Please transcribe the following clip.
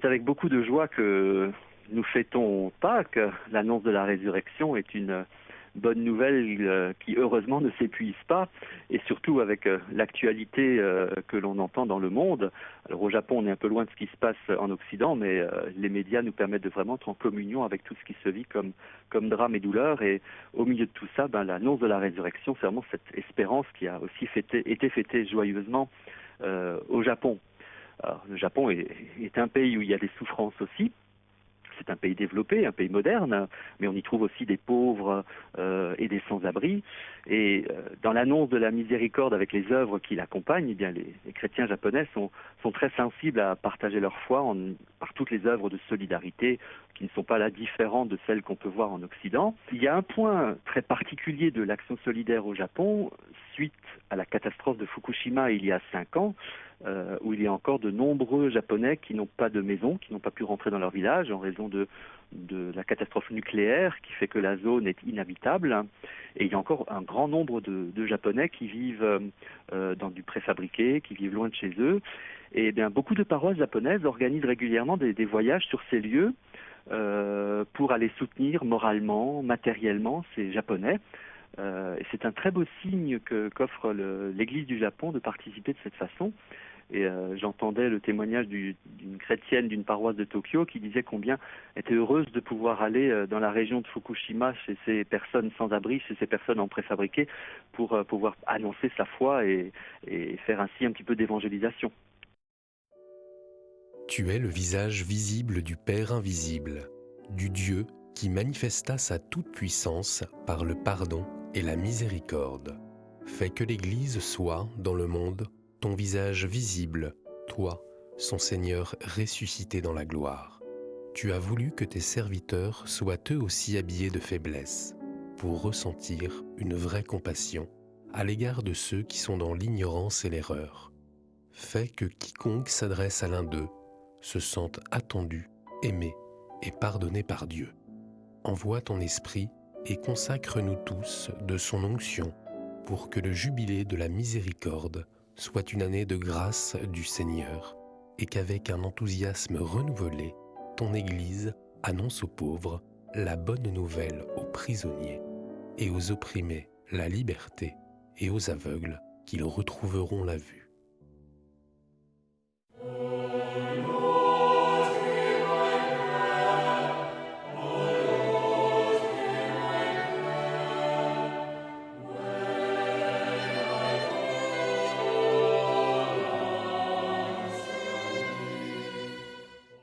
c'est avec beaucoup de joie que nous fêtons Pâques. L'annonce de la résurrection est une bonne nouvelle qui heureusement ne s'épuise pas, et surtout avec l'actualité que l'on entend dans le monde. Alors au Japon, on est un peu loin de ce qui se passe en Occident, mais les médias nous permettent de vraiment être en communion avec tout ce qui se vit comme drame et douleur. Et au milieu de tout ça, l'annonce de la résurrection, c'est vraiment cette espérance qui a aussi été fêtée joyeusement au Japon. Alors, le Japon est un pays où il y a des souffrances aussi. C'est un pays développé, un pays moderne, mais on y trouve aussi des pauvres et des sans-abri. Et dans l'annonce de la miséricorde avec les œuvres qui l'accompagnent, eh bien, les chrétiens japonais sont très sensibles à partager leur foi par toutes les œuvres de solidarité qui ne sont pas là différentes de celles qu'on peut voir en Occident. Il y a un point très particulier de l'action solidaire au Japon, suite à la catastrophe de Fukushima il y a 5 ans, où il y a encore de nombreux Japonais qui n'ont pas de maison, qui n'ont pas pu rentrer dans leur village en raison de la catastrophe nucléaire qui fait que la zone est inhabitable. Et il y a encore un grand nombre de Japonais qui vivent dans du préfabriqué, qui vivent loin de chez eux. Et bien, beaucoup de paroisses japonaises organisent régulièrement des voyages sur ces lieux pour aller soutenir moralement, matériellement ces Japonais. Et c'est un très beau signe qu'offre l'Église du Japon de participer de cette façon. Et j'entendais le témoignage d'une chrétienne d'une paroisse de Tokyo qui disait combien elle était heureuse de pouvoir aller dans la région de Fukushima chez ces personnes sans abri, chez ces personnes en préfabriqué, pour pouvoir annoncer sa foi et faire ainsi un petit peu d'évangélisation. Tu es le visage visible du Père invisible, du Dieu qui manifesta sa toute-puissance par le pardon et la miséricorde. Fais que l'Église soit, dans le monde, ton visage visible, toi, son Seigneur ressuscité dans la gloire. Tu as voulu que tes serviteurs soient eux aussi habillés de faiblesse, pour ressentir une vraie compassion à l'égard de ceux qui sont dans l'ignorance et l'erreur. Fais que quiconque s'adresse à l'un d'eux se sente attendu, aimé et pardonné par Dieu. Envoie ton esprit et consacre-nous tous de son onction pour que le jubilé de la miséricorde soit une année de grâce du Seigneur et qu'avec un enthousiasme renouvelé, ton Église annonce aux pauvres la bonne nouvelle aux prisonniers et aux opprimés la liberté et aux aveugles qu'ils retrouveront la vue.